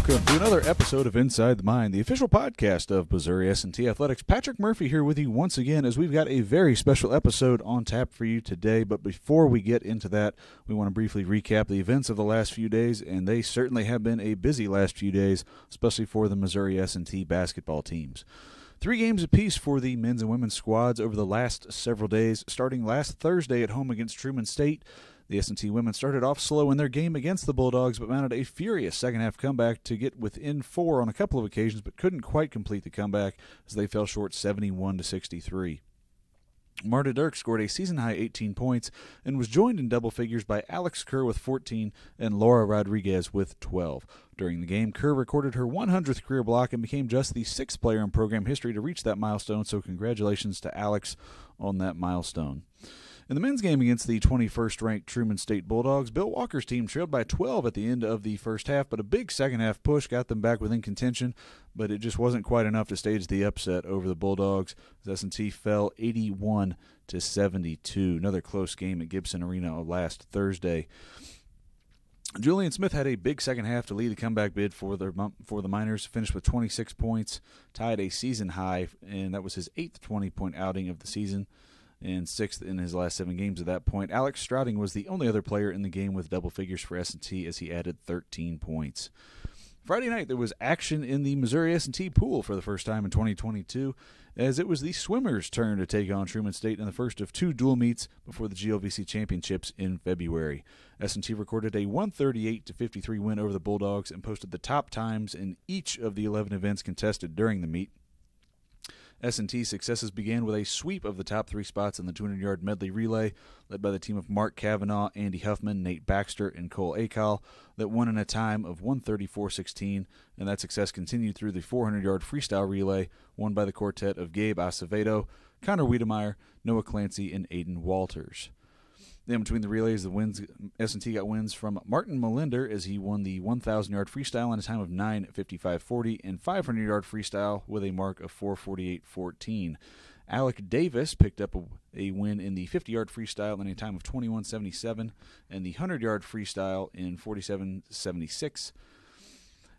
Welcome to another episode of Inside the Mind, the official podcast of Missouri S&T Athletics. Patrick Murphy here with you once again as we've got a very special episode on tap for you today. But before we get into that, we want to briefly recap the events of the last few days, and they certainly have been a busy last few days, especially for the Missouri S&T basketball teams. 3 games apiece for the men's and women's squads over the last several days, starting last Thursday at home against Truman State. The S&T women started off slow in their game against the Bulldogs, but mounted a furious second-half comeback to get within 4 on a couple of occasions, but couldn't quite complete the comeback as they fell short 71-63. Marta Dirk scored a season-high 18 points and was joined in double figures by Alex Kerr with 14 and Laura Rodriguez with 12. During the game, Kerr recorded her 100th career block and became just the 6th player in program history to reach that milestone, so congratulations to Alex on that milestone. In the men's game against the 21st-ranked Truman State Bulldogs, Bill Walker's team trailed by 12 at the end of the first half, but a big second-half push got them back within contention, but it just wasn't quite enough to stage the upset over the Bulldogs as S&T fell 81-72. Another close game at Gibson Arena last Thursday. Julian Smith had a big second half to lead the comeback bid for the Miners, finished with 26 points, tied a season high, and that was his 8th 20-point outing of the season, and 6th in his last 7 games at that point. Alex Strating was the only other player in the game with double figures for S&T as he added 13 points. Friday night, there was action in the Missouri S&T pool for the first time in 2022, as it was the swimmers' turn to take on Truman State in the first of 2 dual meets before the GLVC Championships in February. S&T recorded a 138-53 win over the Bulldogs and posted the top times in each of the 11 events contested during the meet. S&T's successes began with a sweep of the top 3 spots in the 200-yard medley relay, led by the team of Mark Cavanaugh, Andy Huffman, Nate Baxter, and Cole Akal, that won in a time of 134.16, and that success continued through the 400-yard freestyle relay, won by the quartet of Gabe Asevedo, Connor Wiedemeyer, Noah Clancy, and Aiden Walters. Then between the relays, the wins, S&T got wins from Martin Melinder as he won the 1,000-yard freestyle in a time of 9:55.40 and 500-yard freestyle with a mark of 4:48.14. Alec Davis picked up a win in the 50-yard freestyle in a time of 21:77 and the 100-yard freestyle in 47:76.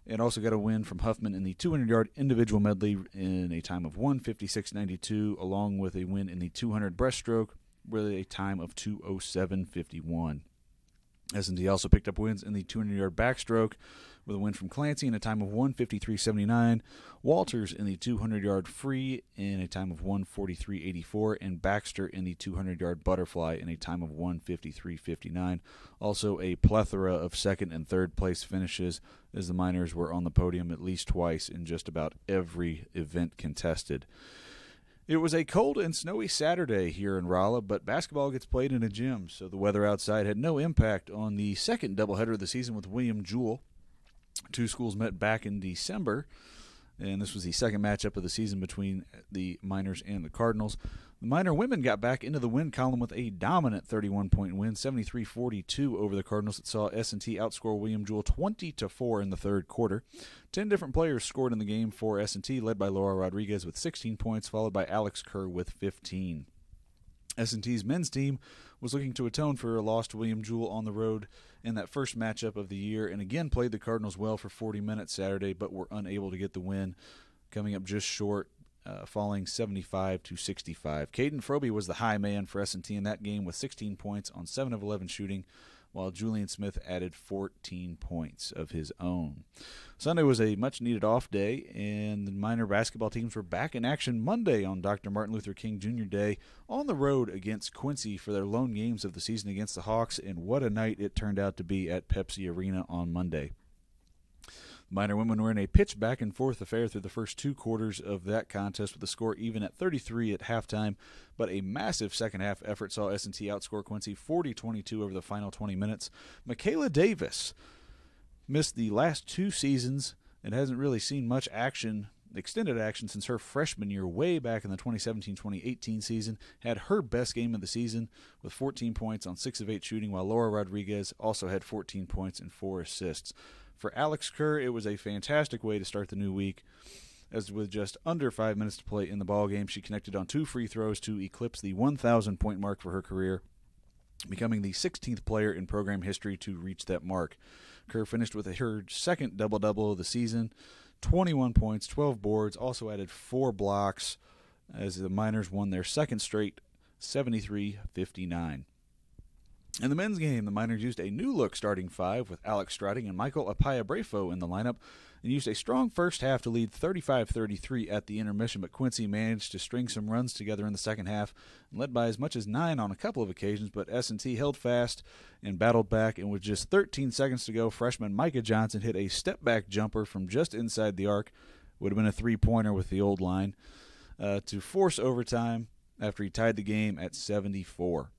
And also got a win from Huffman in the 200-yard individual medley in a time of 1:56.92, along with a win in the 200 breaststroke with a time of 2:07.51. S&T also picked up wins in the 200-yard backstroke with a win from Clancy in a time of 1:53.79, Walters in the 200-yard free in a time of 1:43.84, and Baxter in the 200-yard butterfly in a time of 1:53.59. Also a plethora of second and third place finishes as the Miners were on the podium at least twice in just about every event contested. It was a cold and snowy Saturday here in Rolla, but basketball gets played in a gym, so the weather outside had no impact on the second doubleheader of the season with William Jewell. 2 schools met back in December, and this was the second matchup of the season between the Miners and the Cardinals. The Miner women got back into the win column with a dominant 31-point win, 73-42 over the Cardinals. That saw S&T outscore William Jewell 20-4 in the third quarter. 10 different players scored in the game for S&T, led by Laura Rodriguez with 16 points, followed by Alex Kerr with 15. S&T's men's team was looking to atone for a loss to William Jewell on the road in that first matchup of the year, and again played the Cardinals well for 40 minutes Saturday, but were unable to get the win, coming up just short, falling 75-65. Caden Froby was the high man for S&T in that game with 16 points on 7 of 11 shooting, while Julian Smith added 14 points of his own. Sunday was a much-needed off day, and the Miner basketball teams were back in action Monday on Dr. Martin Luther King Jr. Day on the road against Quincy for their lone games of the season against the Hawks, and what a night it turned out to be at Pepsi Arena on Monday. The Miner women were in a pitch back-and-forth affair through the first 2 quarters of that contest, with the score even at 33 at halftime, but a massive second-half effort saw S&T outscore Quincy 40-22 over the final 20 minutes. Michaela Davis missed the last 2 seasons and hasn't really seen much action, extended action, since her freshman year way back in the 2017-2018 season. Had her best game of the season with 14 points on 6 of 8 shooting, while Laura Rodriguez also had 14 points and 4 assists. For Alex Kerr, it was a fantastic way to start the new week, as with just under 5 minutes to play in the ballgame, she connected on 2 free throws to eclipse the 1,000-point mark for her career. becoming the 16th player in program history to reach that mark. Kerr finished with her second double-double of the season, 21 points, 12 boards, also added 4 blocks as the Miners won their second straight 73-59. In the men's game, the Miners used a new-look starting five with Alex Strating and Michael Apaya-Brefo in the lineup and used a strong first half to lead 35-33 at the intermission, but Quincy managed to string some runs together in the second half and led by as much as 9 on a couple of occasions, but S&T held fast and battled back, and with just 13 seconds to go, freshman Micah Johnson hit a step-back jumper from just inside the arc, would have been a three-pointer with the old line, to force overtime after he tied the game at 74.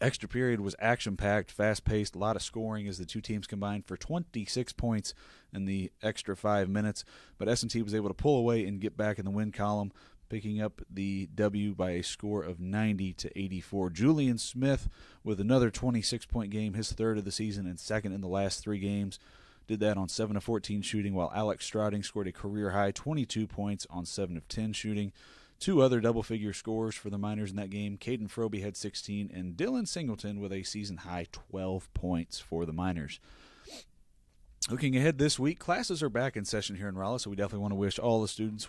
Extra period was action-packed, fast-paced, a lot of scoring as the two teams combined for 26 points in the extra 5 minutes. But S&T was able to pull away and get back in the win column, picking up the W by a score of 90-84. Julian Smith with another 26-point game, his third of the season and second in the last 3 games. Did that on 7 of 14 shooting, while Alex Strating scored a career-high 22 points on 7 of 10 shooting. 2 other double-figure scores for the Miners in that game. Caden Froby had 16, and Dylan Singleton with a season-high 12 points for the Miners. Looking ahead this week, classes are back in session here in Rolla, so we definitely want to wish all the students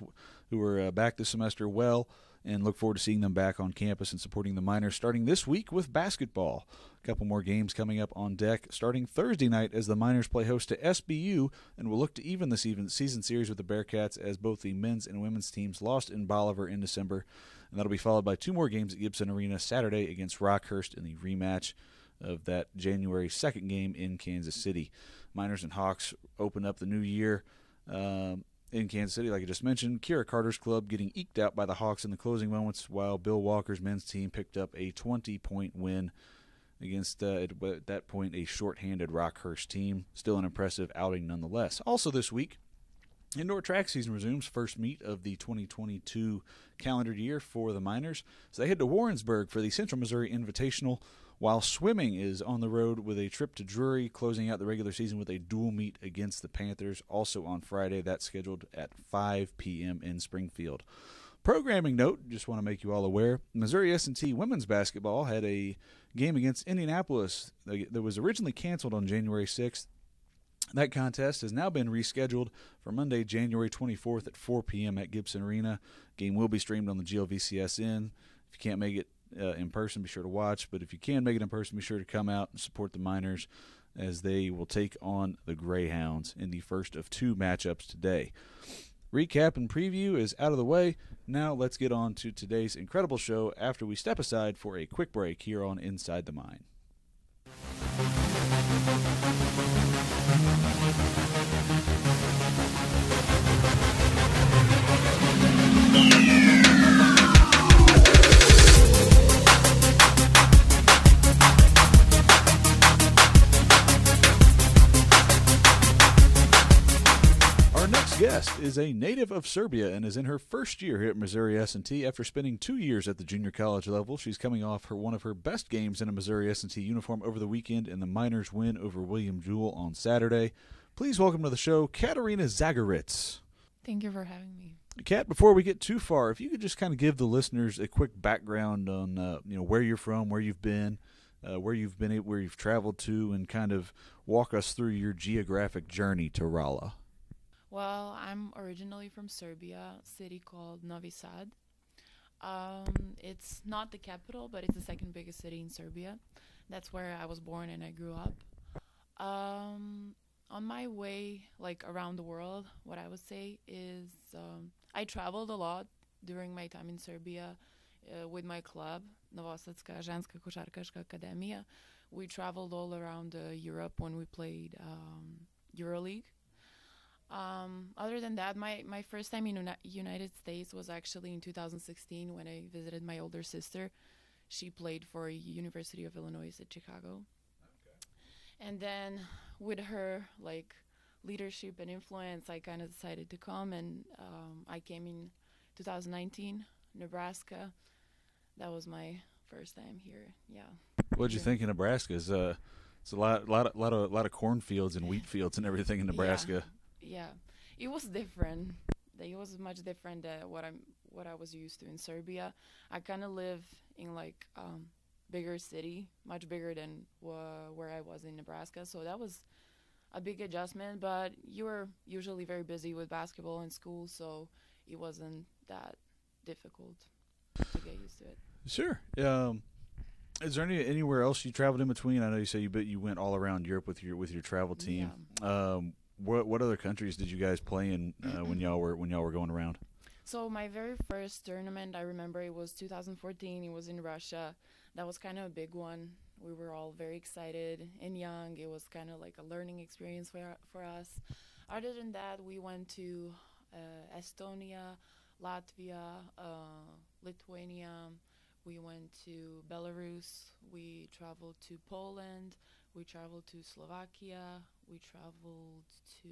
who are back this semester well and look forward to seeing them back on campus and supporting the Miners starting this week with basketball. A couple more games coming up on deck starting Thursday night as the Miners play host to SBU and will look to even the season series with the Bearcats as both the men's and women's teams lost in Bolivar in December. And that'll be followed by 2 more games at Gibson Arena Saturday against Rockhurst in the rematch of that January 2nd game in Kansas City. Miners and Hawks open up the new year in Kansas City, like I just mentioned. Kira Carter's club getting eked out by the Hawks in the closing moments, while Bill Walker's men's team picked up a 20-point win against, at that point, a shorthanded Rockhurst team. Still an impressive outing nonetheless. Also this week, indoor track season resumes, first meet of the 2022 calendar year for the Miners. So they head to Warrensburg for the Central Missouri Invitational, while swimming is on the road with a trip to Drury, closing out the regular season with a dual meet against the Panthers, also on Friday. That's scheduled at 5 p.m. in Springfield. Programming note, just want to make you all aware, Missouri S&T women's basketball had a game against Indianapolis that was originally canceled on January 6th. That contest has now been rescheduled for Monday, January 24th at 4 p.m. at Gibson Arena. Game will be streamed on the GLVCSN. If you can't make it in person, be sure to watch. But if you can make it in person, be sure to come out and support the Miners as they will take on the Greyhounds in the first of 2 matchups today. Recap and preview is out of the way. Now let's get on to today's incredible show after we step aside for a quick break here on Inside the Mine. Guest is a native of Serbia and is in her first year here at Missouri S&T. After spending 2 years at the junior college level, she's coming off one of her best games in a Missouri S&T uniform over the weekend in the Miners' win over William Jewell on Saturday. Please welcome to the show, Katarina Zagorac. Thank you for having me. Kat, before we get too far, if you could just kind of give the listeners a quick background on where you're from, where you've been, where you've traveled to, and kind of walk us through your geographic journey to Rolla. Well, I'm originally from Serbia, a city called Novi Sad. It's not the capital, but it's the second biggest city in Serbia. That's where I was born and I grew up. On my way, around the world, what I would say is I traveled a lot during my time in Serbia with my club, Novosadska Ženska Košarkaška Akademija. We traveled all around Europe when we played EuroLeague. Other than that, my first time in United States was actually in 2016 when I visited my older sister. She played for University of Illinois at Chicago. Okay. And then with her leadership and influence, I kind of decided to come, and I came in 2019, Nebraska. That was my first time here. Yeah. What did you think of Nebraska? It's a lot of cornfields and wheat fields and everything in Nebraska. Yeah, it was different. It was much different than what I was used to in Serbia. I kind of live in bigger city, much bigger than where I was in Nebraska. So that was a big adjustment. But you were usually very busy with basketball in school, so it wasn't that difficult to get used to it. Sure. Is there anywhere else you traveled in between? I know you say you went all around Europe with your travel team. Yeah. What other countries did you guys play in when y'all were going around? So my very first tournament, I remember it was 2014. It was in Russia. That was kind of a big one. We were all very excited and young. It was kind of like a learning experience for us. Other than that, we went to Estonia, Latvia, Lithuania. We went to Belarus. We traveled to Poland. We traveled to Slovakia. We traveled to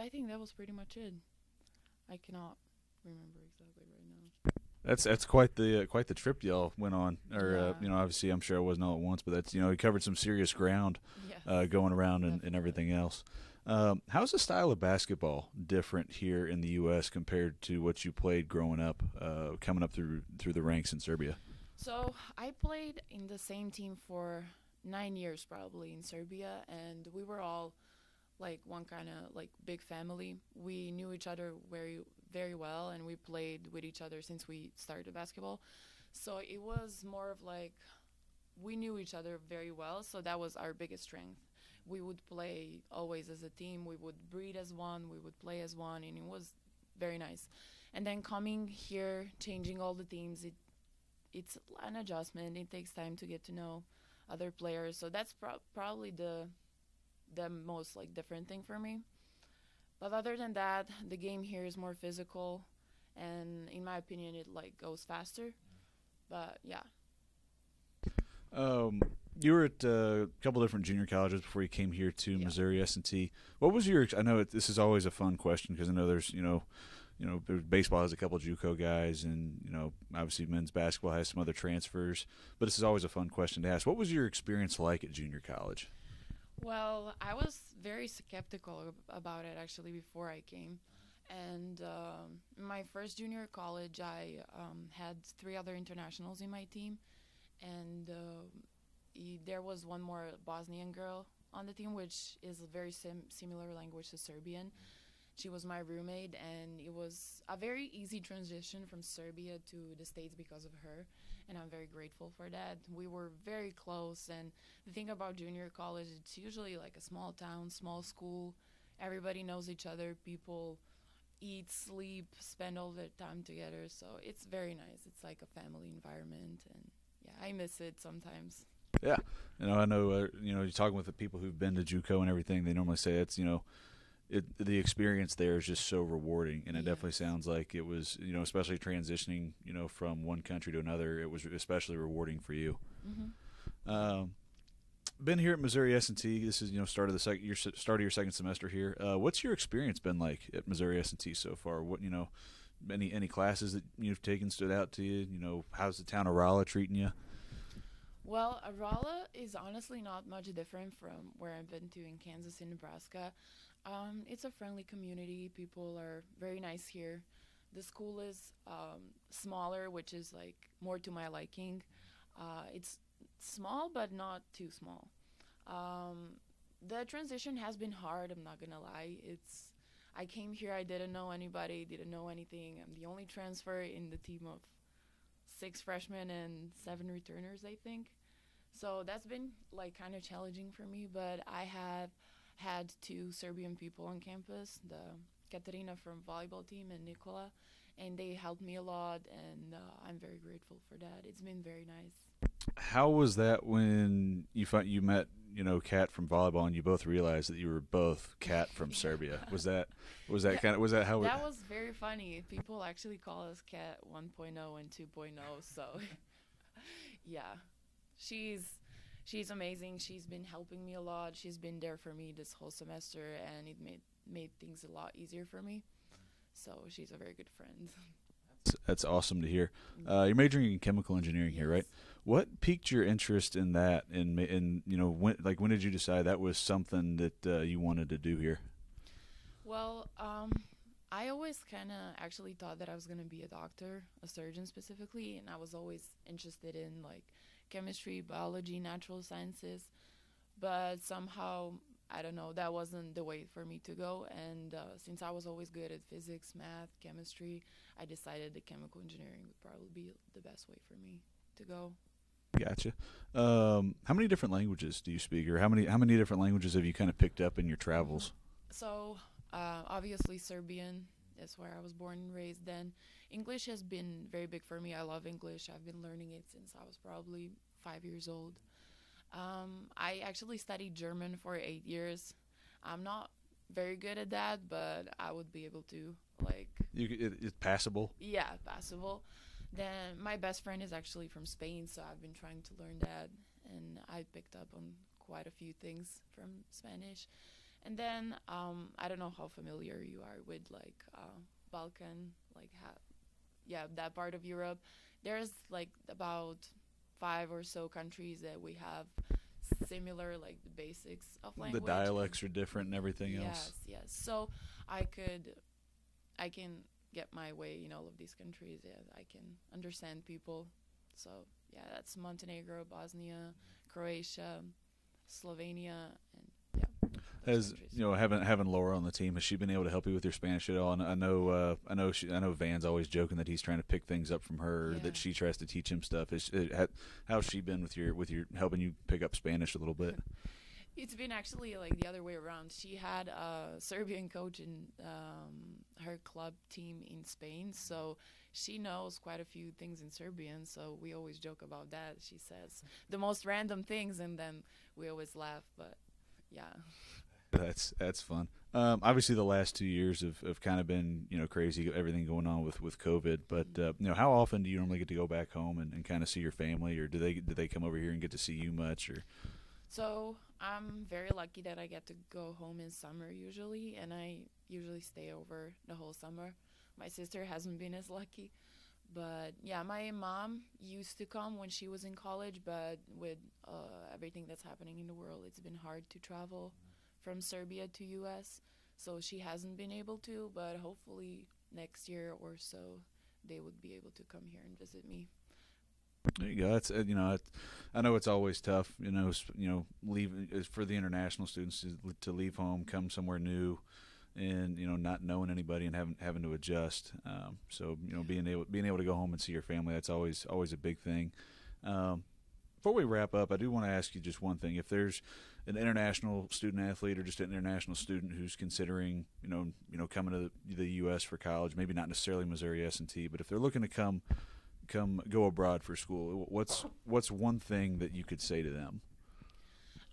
I think that was pretty much it. I cannot remember exactly right now. That's quite the trip y'all went on. Or Yeah. obviously I'm sure it wasn't all at once, but that's you covered some serious ground Yes, going around and definitely. everything else. How's the style of basketball different here in the U.S. compared to what you played growing up, coming up through the ranks in Serbia? So I played in the same team for 9 years probably in Serbia, and we were all like one kind of like big family. We knew each other very very well, and we played with each other since we started basketball. So it was more of like we knew each other very well, so that was our biggest strength. We would play always as a team. We would breed as one. We would play as one, and it was very nice. And then coming here, changing all the teams, it's an adjustment. It takes time to get to know other players. So that's probably the most like different thing for me. But other than that, the game here is more physical, and in my opinion, it like goes faster. But yeah. Um, you were at a couple different junior colleges before you came here to Yeah. Missouri S&T. What was your? I know this is always a fun question because I know there's baseball has a couple of JUCO guys, and obviously men's basketball has some other transfers. But this is always a fun question to ask. What was your experience like at junior college? Well, I was very skeptical about it actually before I came. And in my first junior college, I had three other internationals in my team, and there was one more Bosnian girl on the team, which is a very similar language to Serbian. She was my roommate, and it was a very easy transition from Serbia to the States because of her, and I'm very grateful for that. We were very close, and the thing about junior college, it's usually like a small town, small school. Everybody knows each other. People eat, sleep, spend all their time together, so it's very nice. It's like a family environment, and yeah, I miss it sometimes. Yeah, I know. You're talking with the people who've been to JUCO and everything. They normally say the experience there is just so rewarding, and it definitely Yes. sounds like it was. Especially transitioning, from one country to another, it was especially rewarding for you. Um, been here at Missouri S&T. This is start of start of your second semester here. What's your experience been like at Missouri S&T so far? What any classes that you've taken stood out to you? How's the town of Rolla treating you? Well, Rolla is honestly not much different from where I've been to in Kansas and Nebraska. It's a friendly community. People are very nice here. The school is smaller, which is like more to my liking. It's small, but not too small. Um, the transition has been hard. I'm not gonna lie. I came here. I didn't know anybody. Didn't know anything. I'm the only transfer in the team of six freshmen and seven returners, I think. So that's been like kind of challenging for me. But I have had two Serbian people on campus, the Katarina from volleyball team and Nikola, and they helped me a lot, and I'm very grateful for that. It's been very nice. How was that when you met Kat from volleyball and you both realized that you were both Kat from Serbia? Yeah, Was that how? that was very funny. People actually call us Cat 1.0 and 2.0. So yeah, she's she's amazing. She's been helping me a lot. She's been there for me this whole semester, and it made things a lot easier for me. So she's a very good friend. That's awesome to hear. You're majoring in chemical engineering here, right? Yes. What piqued your interest in that? And when did you decide that was something that you wanted to do here? Well, I always kind of actually thought that I was going to be a doctor, a surgeon specifically, and I was always interested in like chemistry, biology, natural sciences, but somehow I don't know, that wasn't the way for me to go. And since I was always good at physics, math, chemistry, I decided that chemical engineering would probably be the best way for me to go. Gotcha. How many different languages do you speak, or how many different languages have you kind of picked up in your travels? So, obviously, Serbian is where I was born and raised. Then, English has been very big for me. I love English. I've been learning it since I was probably 5 years old. I actually studied German for 8 years. I'm not very good at that, but I would be able to, like, It's passable. yeah, passable. Then my best friend is actually from Spain, so I've been trying to learn that, and I picked up on quite a few things from Spanish. And then I don't know how familiar you are with like Balkan, like yeah, that part of Europe. There's like about five or so countries that we have similar like the basics of language. The dialects are different and everything Yes, else. yes. So I can get my way in all of these countries. Yeah, I can understand people. So yeah, that's Montenegro, Bosnia, Croatia, Slovenia, and yeah. As you know, having Laura on the team, has she been able to help you with your Spanish at all? And I know Van's always joking that he's trying to pick things up from her, Yeah. that she tries to teach him stuff. How's she been with your helping you pick up Spanish a little bit? It's been actually like the other way around. She had a Serbian coach in her club team in Spain, so she knows quite a few things in Serbian. So we always joke about that. She says the most random things, and then we always laugh. But yeah. That's fun. Obviously, the last 2 years have kind of been crazy, everything going on with COVID. But how often do you normally get to go back home and kind of see your family, or do they come over here and get to see you much? Or So I'm very lucky that I get to go home in summer usually, and I usually stay over the whole summer. My sister hasn't been as lucky. But yeah, my mom used to come when she was in college, but with everything that's happening in the world, it's been hard to travel from Serbia to US. So she hasn't been able to, but hopefully next year or so they would be able to come here and visit me. there you go. That's I know it's always tough. Leave for the international students to leave home, come somewhere new, and not knowing anybody and having to adjust. So being able to go home and see your family, that's always a big thing. Before we wrap up, I do want to ask you just one thing. If there's an international student athlete or just an international student who's considering coming to the U.S. for college, maybe not necessarily Missouri S&T, but if they're looking to go abroad for school, what's one thing that you could say to them?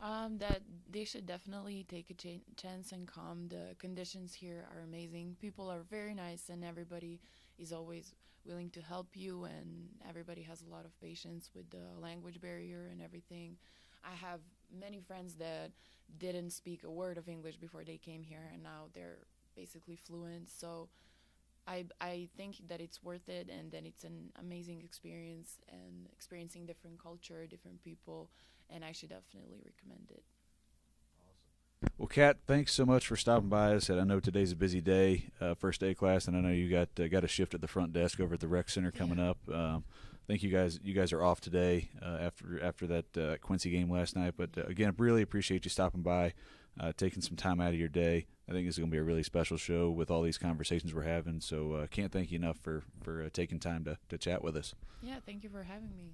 That they should definitely take a chance and come. The conditions here are amazing. People are very nice, and everybody is always willing to help you, and everybody has a lot of patience with the language barrier and everything. I have many friends that didn't speak a word of English before they came here, and now they're basically fluent. So I think that it's worth it, and that it's an amazing experience, and experiencing different culture, different people, and I should definitely recommend it. Well, Kat, thanks so much for stopping by. As I said, I know today's a busy day, first day of class, and I know you got a shift at the front desk over at the rec center coming up. I think you guys are off today after that Quincy game last night. But again, really appreciate you stopping by, taking some time out of your day. I think this is going to be a really special show with all these conversations we're having. So can't thank you enough for taking time to chat with us. Yeah, thank you for having me.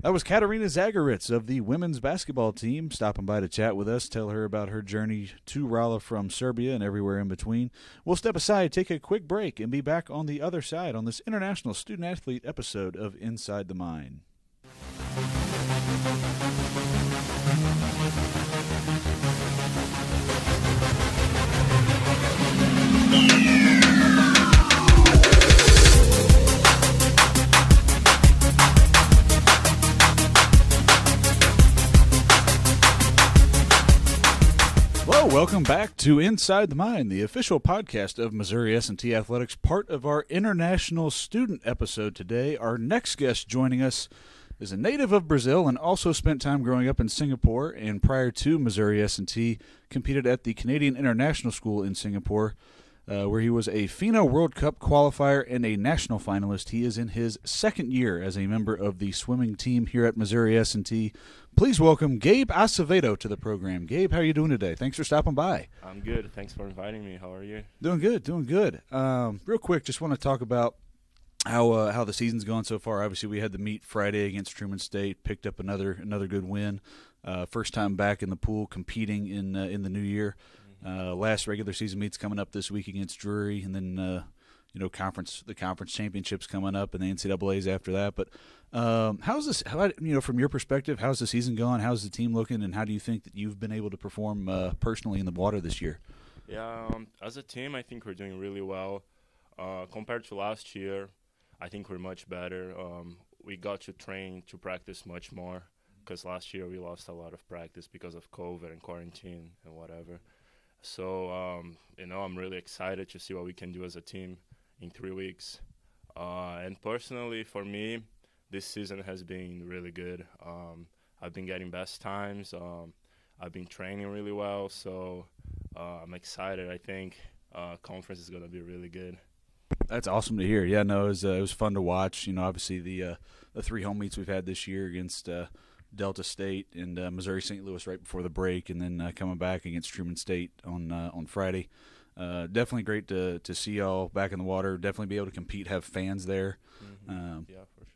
That was Katarina Zagorac of the women's basketball team stopping by to chat with us, tell her about her journey to Rolla from Serbia and everywhere in between. We'll step aside, take a quick break, and be back on the other side on this International Student Athlete episode of Inside the Mind. Welcome back to Inside the Mind, the official podcast of Missouri S&T Athletics, part of our International Student episode today. Our next guest joining us is a native of Brazil and also spent time growing up in Singapore, and prior to Missouri S&T, competed at the Canadian International School in Singapore. where he was a FINA World Cup qualifier and a national finalist. He is in his second year as a member of the swimming team here at Missouri S&T. Please welcome Gabe Asevedo to the program. Gabe, how are you doing today? Thanks for stopping by. I'm good. Thanks for inviting me. How are you? Doing good, doing good. Real quick, just want to talk about how the season's gone so far. Obviously, we had the meet Friday against Truman State, picked up another good win. First time back in the pool competing in the new year. Last regular season meet's coming up this week against Drury, and then the conference championships coming up, and the NCAA's after that. But how's this? From your perspective, how's the season going? How's the team looking, and how do you think that you've been able to perform personally in the water this year? Yeah, as a team, I think we're doing really well compared to last year. I think we're much better. We got to train to practice much more because last year we lost a lot of practice because of COVID and quarantine and whatever. So, I'm really excited to see what we can do as a team in 3 weeks. And personally, for me, this season has been really good. I've been getting best times. I've been training really well. So I'm excited. I think conference is going to be really good. That's awesome to hear. Yeah, no, it was fun to watch. Obviously the 3 home meets we've had this year against Delta State and Missouri St. Louis right before the break, and then coming back against Truman State on Friday. Definitely great to see y'all back in the water. Definitely be able to compete, have fans there. Yeah,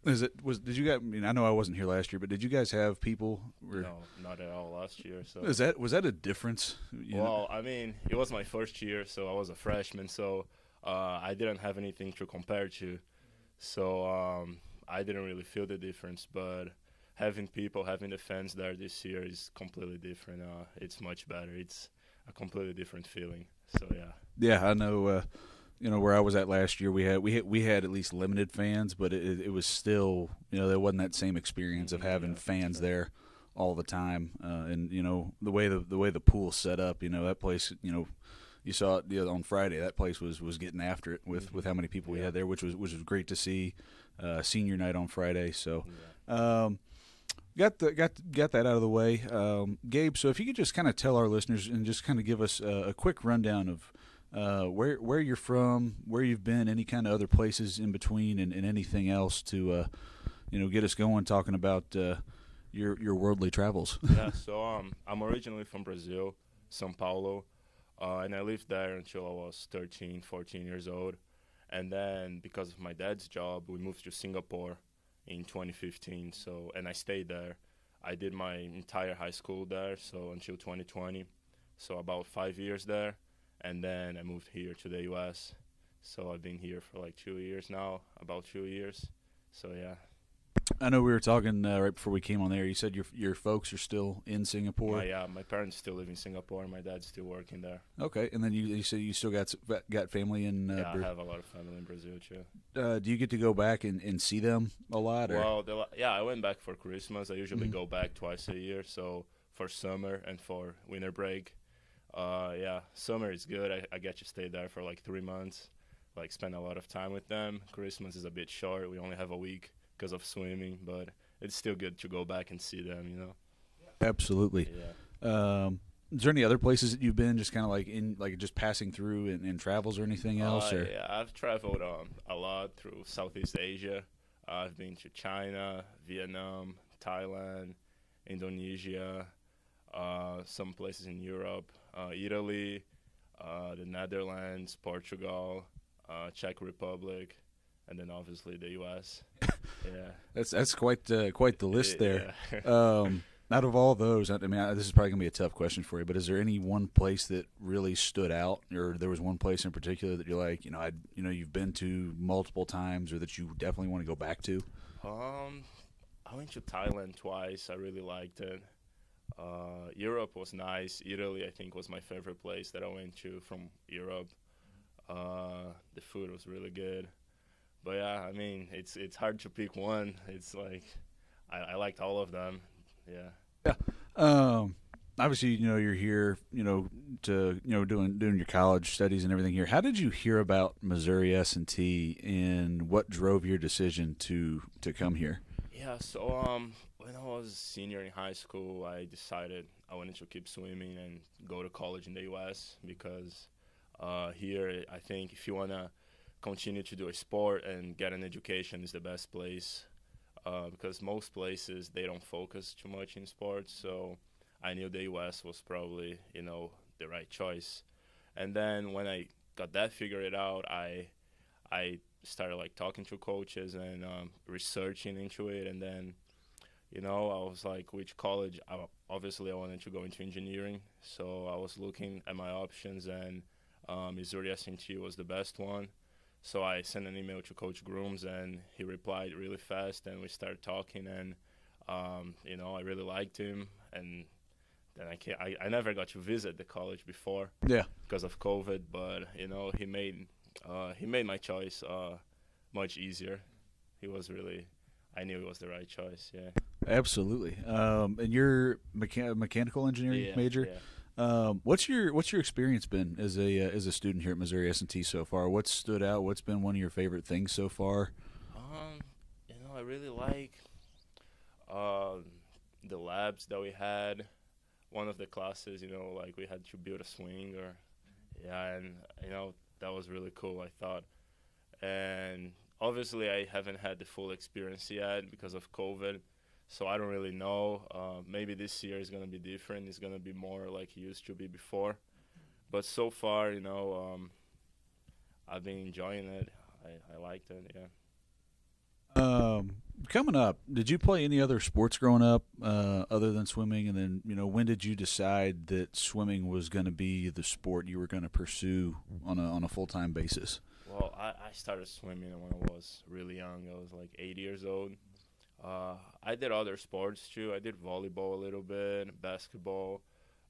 for sure. Did you guys? I know I wasn't here last year, but did you guys have people? No, not at all last year. So was that a difference? I mean, it was my first year, so I was a freshman, so I didn't have anything to compare to. So I didn't really feel the difference, but having the fans there this year is completely different. It's much better. It's a completely different feeling. So yeah. Yeah, I know. Where I was at last year, we had at least limited fans, but it was still there wasn't that same experience of having fans there all the time. And the way the pool's set up, that place, you saw it on Friday. That place was getting after it with how many people we had there, which was great to see. Senior night on Friday, so. Got that out of the way, Gabe. So if you could just kind of tell our listeners and just kind of give us a quick rundown of where you're from, where you've been, any kind of other places in between, and anything else to get us going talking about your worldly travels. Yeah. So I'm originally from Brazil, São Paulo, and I lived there until I was 13, 14 years old, and then because of my dad's job, we moved to Singapore in 2015, and I stayed there. I did my entire high school there, so until 2020, so about 5 years there, and then I moved here to the U.S. So I've been here for like 2 years now, about 2 years. So yeah. I know we were talking right before we came on there. You said your folks are still in Singapore. My parents still live in Singapore, and my dad's still working there. Okay, and then you said you still got family in. I have a lot of family in Brazil too. Do you get to go back and see them a lot? Or? Well, I went back for Christmas. I usually go back twice a year. So for summer and for winter break, summer is good. I get to stay there for like 3 months, like spend a lot of time with them. Christmas is a bit short. We only have a week because of swimming, but it's still good to go back and see them, Absolutely. Yeah. Is there any other places that you've been, just kind of like just passing through in travels or anything else? Or? Yeah, I've traveled a lot through Southeast Asia. I've been to China, Vietnam, Thailand, Indonesia, some places in Europe, Italy, the Netherlands, Portugal, Czech Republic, and then obviously the U.S. Yeah, that's quite the list there. Yeah. Out of all those, I mean, this is probably gonna be a tough question for you, but is there any one place that really stood out, or there was one place in particular that you're like, you've been to multiple times, or that you definitely want to go back to? I went to Thailand twice. I really liked it. Europe was nice. Italy, I think, was my favorite place that I went to from Europe. The food was really good. But yeah, I mean, it's hard to pick one. It's like I liked all of them. Yeah. Yeah. Obviously, you're here, to doing your college studies and everything here. How did you hear about Missouri S&T, and what drove your decision to come here? Yeah. So when I was senior in high school, I decided I wanted to keep swimming and go to college in the U.S. because Here, I think if you want to continue to do a sport and get an education is the best place, because most places, they don't focus too much in sports. So I knew the U.S. was probably, the right choice. And then when I got that figured out, I started like talking to coaches and researching into it. And then, I was like, which college? Obviously, I wanted to go into engineering. So I was looking at my options, and Missouri S&T was the best one. So I sent an email to Coach Grooms, and he replied really fast, and we started talking. And, I really liked him. And then I never got to visit the college before because of COVID. But, he made my choice much easier. I knew it was the right choice, yeah. Absolutely. And you're mechanical engineering major? Yeah. What's your experience been as a student here at Missouri S&T so far? What's stood out? What's been one of your favorite things so far? I really like the labs that we had. One of the classes, like we had to build a swing and that was really cool, I thought. And obviously I haven't had the full experience yet because of COVID. So I don't really know. Maybe this year is going to be different. It's going to be more like it used to be before. But so far, I've been enjoying it. I liked it, yeah. Coming up, did you play any other sports growing up other than swimming? And then, when did you decide that swimming was going to be the sport you were going to pursue on a full-time basis? Well, I started swimming when I was really young. I was like 8 years old. I did other sports too. I did volleyball a little bit, basketball,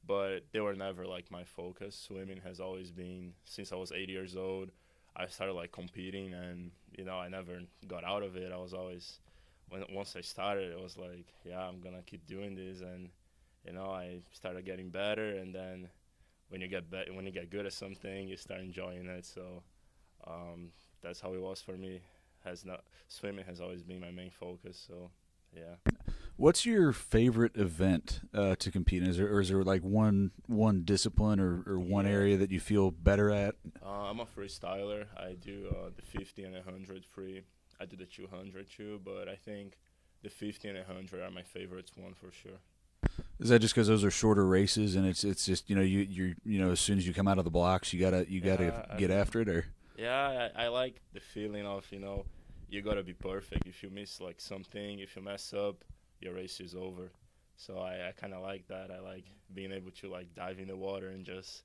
but they were never like my focus. Swimming has always been, since I was 8 years old, I started like competing, and I never got out of it. I was always, once I started, it was like, yeah, I'm gonna keep doing this, and I started getting better, and then when you get good at something, you start enjoying it. So that's how it was for me. Swimming has always been my main focus, so yeah. What's your favorite event to compete in? Is there like one discipline or one area that you feel better at? I'm a freestyler. I do the 50 and 100 free. I do the 200 too, but I think the 50 and 100 are my favorites one for sure. Is that just because those are shorter races and it's just you as soon as you come out of the blocks you gotta get after it, or? Yeah, I like the feeling of, you got to be perfect. If you miss like something, if you mess up, your race is over. So I kind of like that. I like being able to like dive in the water and just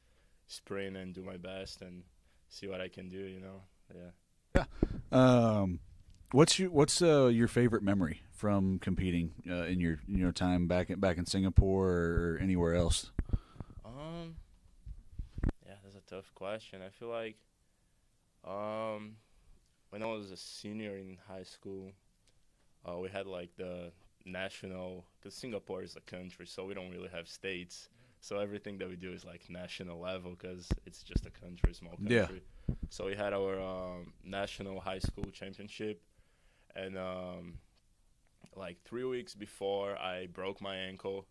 sprint and do my best and see what I can do, Yeah. Yeah. What's your favorite memory from competing in your time back in Singapore or anywhere else? Yeah, that's a tough question. I feel like when I was a senior in high school, we had like the national, because Singapore is a country, so we don't really have states. So everything that we do is like national level because it's just a country, small country. Yeah. So we had our national high school championship, and like 3 weeks before, I broke my ankle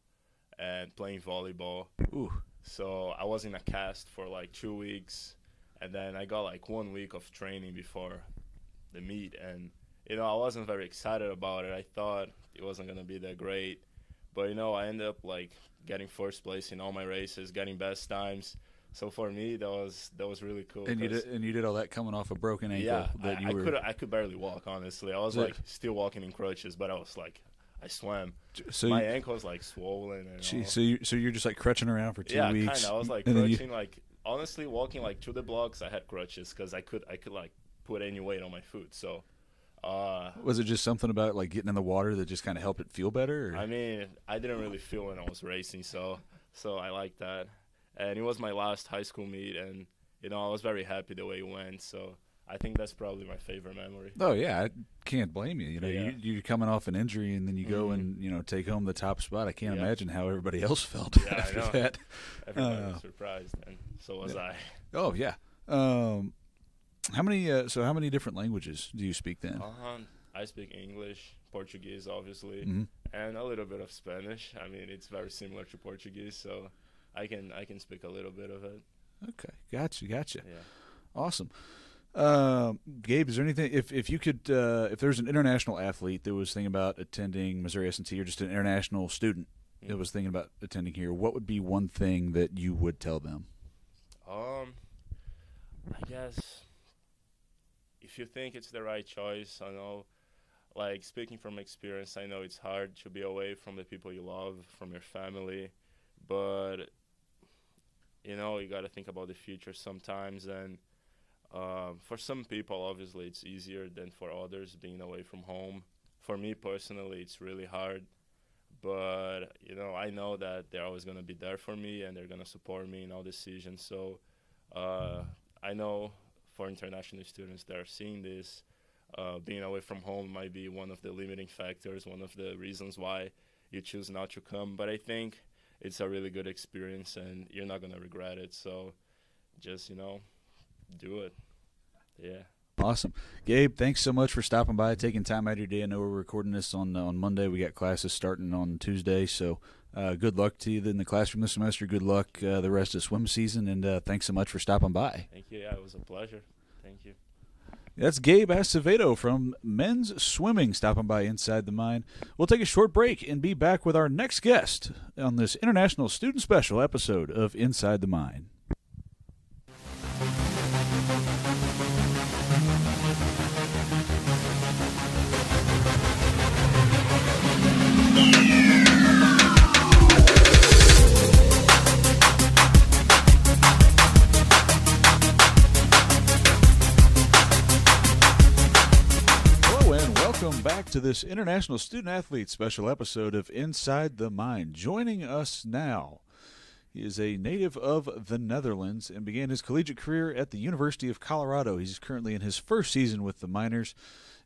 and playing volleyball. Ooh. So I was in a cast for like 2 weeks. And then I got like 1 week of training before the meet, and I wasn't very excited about it. I thought it wasn't gonna be that great, but I ended up like getting first place in all my races, getting best times. So for me, that was really cool. And you did all that coming off a broken ankle. Yeah, I could barely walk. Honestly, I was like still walking in crutches, but I was like, I swam. So my ankle was like swollen. And so you're just like crutching around for 2 weeks. Yeah, kind of. I was like crutching like. Honestly, walking like to the blocks, I had crutches because I could like put any weight on my foot. So, was it just something about like getting in the water that just kind of helped it feel better? Or? I mean, I didn't really feel when I was racing, so I like that. And it was my last high school meet, and I was very happy the way it went. So I think that's probably my favorite memory. Oh yeah, I can't blame you. Yeah. You're coming off an injury and then you go and take home the top spot. I can't imagine how everybody else felt after that. Everybody was surprised, and so was I. Oh yeah. How many different languages do you speak then? I speak English, Portuguese, obviously, Mm-hmm. and a little bit of Spanish. I mean, it's very similar to Portuguese, so I can speak a little bit of it. Okay, gotcha. Yeah. Awesome. Gabe, is there anything if you could if there's an international athlete that was thinking about attending Missouri S&T or just an international student that was thinking about attending here, what would be one thing that you would tell them? I guess if you think it's the right choice, I know, like speaking from experience, I know it's hard to be away from the people you love, from your family, but you know, you got to think about the future sometimes. And for some people, obviously, it's easier than for others being away from home. For me personally, it's really hard. But, you know, I know that they're always going to be there for me and they're going to support me in all decisions. So I know for international students that are seeing this, being away from home might be one of the limiting factors, one of the reasons why you choose not to come. But I think it's a really good experience and you're not going to regret it. So just, you know, do it. Yeah. Awesome. Gabe, thanks so much for stopping by, taking time out of your day. I know we're recording this on Monday. We got classes starting on Tuesday, so good luck to you in the classroom this semester. Good luck the rest of swim season, and thanks so much for stopping by. Thank you. Yeah, it was a pleasure. Thank you. That's Gabe Asevedo from men's swimming stopping by Inside the Mind. We'll take a short break and be back with our next guest on this International Student Special episode of Inside the Mind. Welcome back to this International Student Athlete special episode of Inside the Mind. Joining us now, he is a native of the Netherlands and began his collegiate career at the University of Colorado. He's currently in his first season with the Miners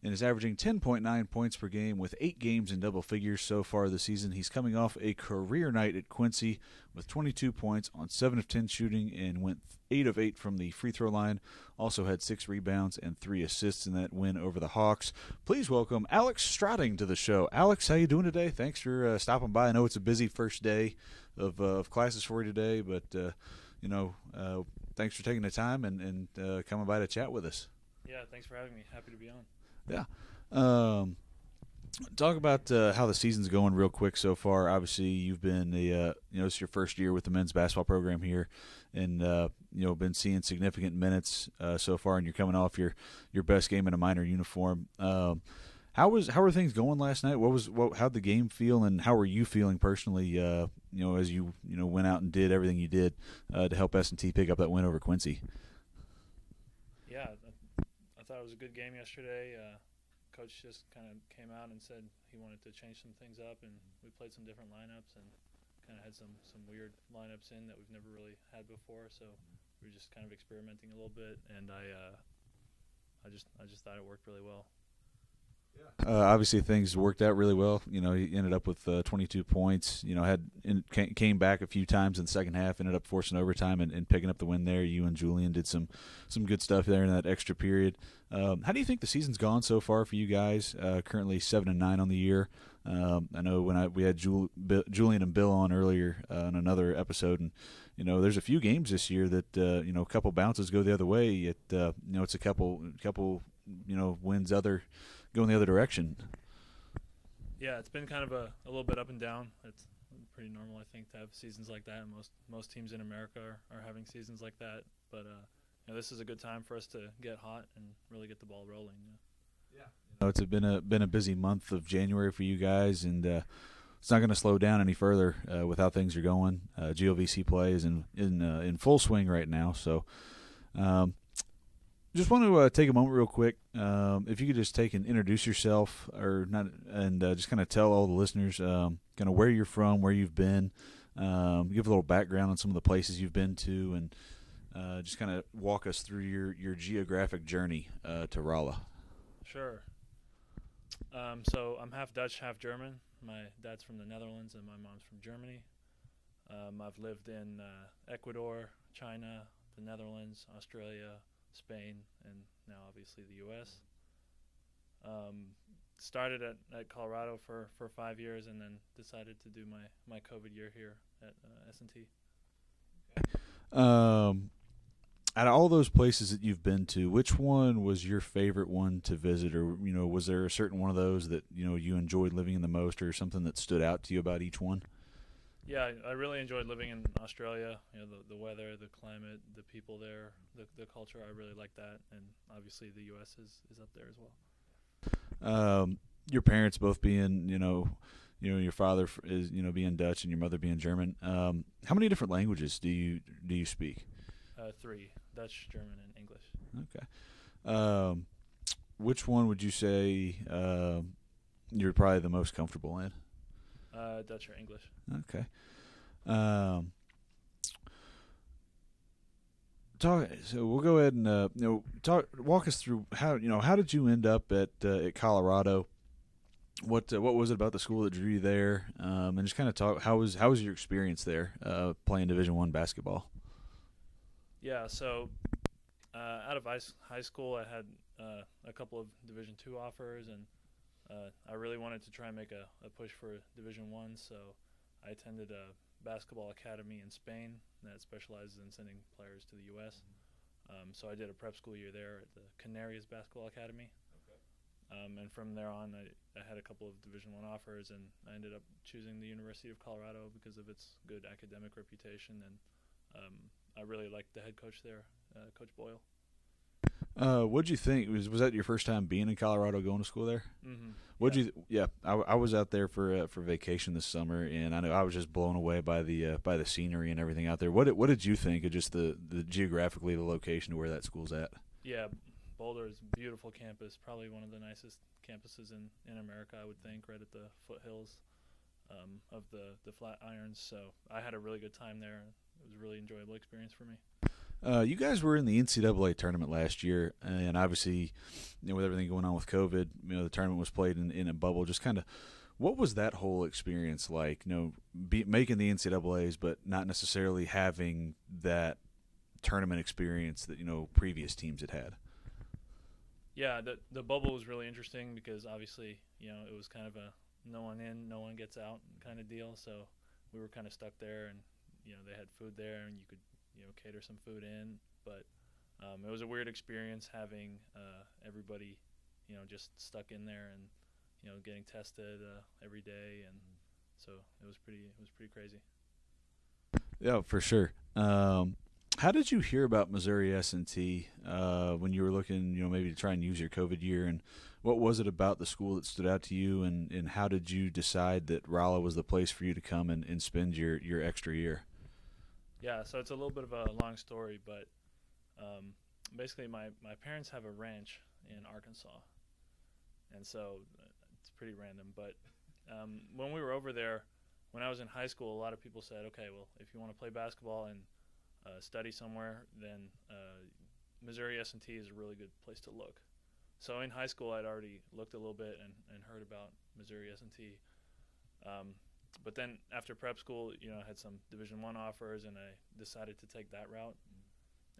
and is averaging 10.9 points per game with 8 games in double figures so far this season. He's coming off a career night at Quincy with 22 points on 7 of 10 shooting and went 8 of 8 from the free throw line. Also had 6 rebounds and 3 assists in that win over the Hawks. Please welcome Alex Strating to the show. Alex, how you doing today? Thanks for stopping by. I know it's a busy first day of classes for you today, but thanks for taking the time and coming by to chat with us. Yeah, thanks for having me. Happy to be on. Yeah. Talk about how the season's going real quick so far. Obviously, you've been it's your first year with the men's basketball program here, and been seeing significant minutes so far. And you're coming off your best game in a minor uniform. How were things going last night? How'd the game feel, and how were you feeling personally? As you went out and did everything you did to help S&T pick up that win over Quincy. Yeah, I thought it was a good game yesterday. Coach just kind of came out and said he wanted to change some things up, and we played some different lineups and kind of had some weird lineups in that we've never really had before. So we were just kind of experimenting a little bit, and I just thought it worked really well. Obviously, things worked out really well. He ended up with 22 points. Came back a few times in the second half. Ended up forcing overtime and picking up the win there. You and Julian did some good stuff there in that extra period. How do you think the season's gone so far for you guys? Currently 7-9 on the year. I know when we had Julian and Bill on earlier on another episode, and there's a few games this year that a couple bounces go the other way. It's a couple wins going the other direction. Yeah, it's been kind of a little bit up and down. It's pretty normal, I think, to have seasons like that. Most teams in America are having seasons like that. But this is a good time for us to get hot and really get the ball rolling. Yeah. It's been a busy month of January for you guys, and it's not going to slow down any further with how things are going. GOVC play is in full swing right now, so. Just want to take a moment real quick. If you could just take and introduce yourself, or not, and just kind of tell all the listeners kind of where you're from, where you've been, give a little background on some of the places you've been to, and just kind of walk us through your geographic journey to Rolla. Sure. So I'm half Dutch, half German. My dad's from the Netherlands, and my mom's from Germany. I've lived in Ecuador, China, the Netherlands, Australia, Spain, and now obviously the U.S. Started at Colorado for 5 years, and then decided to do my COVID year here at S&T. out of all those places that you've been to, which one was your favorite one to visit, or was there a certain one of those that you enjoyed living in the most, or something that stood out to you about each one? Yeah, I really enjoyed living in Australia. The weather, the climate, the people there, the culture. I really like that, and obviously the U.S. is up there as well. Your parents both being, your father is, being Dutch and your mother being German. How many different languages do you speak? 3: Dutch, German, and English. Okay. Which one would you say you're probably the most comfortable in? Dutch or English. Okay. So we'll go ahead and walk us through how did you end up at Colorado? What was it about the school that drew you there? And just kind of talk how was your experience there playing Division I basketball? Yeah, so out of high school, I had a couple of Division II offers, and I really wanted to try and make a push for Division I, so I attended a basketball academy in Spain that specializes in sending players to the U.S. So I did a prep school year there at the Canarias Basketball Academy. And from there on, I had a couple of Division I offers, and I ended up choosing the University of Colorado because of its good academic reputation, and I really liked the head coach there, Coach Boyle. What'd you think? Was that your first time being in Colorado, going to school there? Mm-hmm. I was out there for vacation this summer, and I know I was just blown away by the scenery and everything out there. What did you think of just the geographically the location of where that school's at? Yeah, Boulder is a beautiful campus, probably one of the nicest campuses in America, I would think, right at the foothills of the Flatirons. So I had a really good time there. It was a really enjoyable experience for me. You guys were in the NCAA tournament last year, and obviously, with everything going on with COVID, the tournament was played in a bubble. Just kind of, what was that whole experience like? Making the NCAA's, but not necessarily having that tournament experience that previous teams had. Yeah, the bubble was really interesting because obviously, it was kind of a no one in, no one gets out kind of deal. So we were kind of stuck there, and they had food there, and you could cater some food in, but it was a weird experience having everybody just stuck in there and getting tested every day, and so it was pretty crazy. Yeah, for sure. How did you hear about Missouri S&T when you were looking maybe to try and use your COVID year, and what was it about the school that stood out to you, and how did you decide that Rolla was the place for you to come and spend your extra year? Yeah, so it's a little bit of a long story, but basically my parents have a ranch in Arkansas, and so it's pretty random. But when we were over there, when I was in high school, a lot of people said, okay, well, if you want to play basketball and study somewhere, then Missouri S&T is a really good place to look. So in high school, I'd already looked a little bit and heard about Missouri S&T. But then after prep school, I had some Division I offers, and I decided to take that route.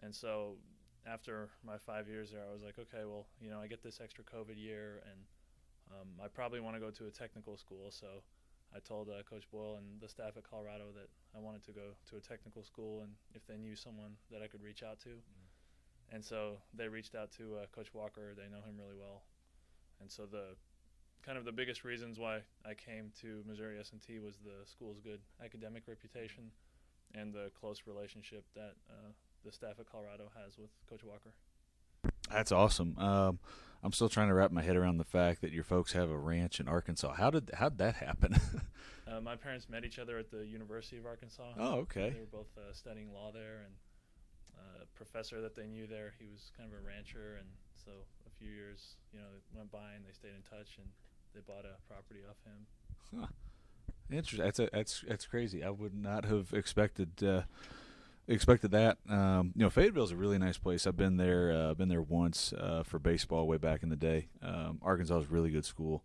And so after my 5 years there, I was like, okay, well, I get this extra COVID year, and I probably want to go to a technical school. So I told Coach Boyle and the staff at Colorado that I wanted to go to a technical school, and if they knew someone that I could reach out to. And so they reached out to Coach Walker. They know him really well. And so the biggest reasons why I came to Missouri S&T was the school's good academic reputation and the close relationship that the staff at Colorado has with Coach Walker. That's awesome. I'm still trying to wrap my head around the fact that your folks have a ranch in Arkansas. How'd that happen? My parents met each other at the University of Arkansas. Oh, okay. They were both studying law there, and a professor that they knew there, he was kind of a rancher, and so a few years, went by, and they stayed in touch, and they bought a property off him. Huh. Interesting. That's crazy. I would not have expected that. Fayetteville's a really nice place. I've been there once for baseball way back in the day. Arkansas is a really good school,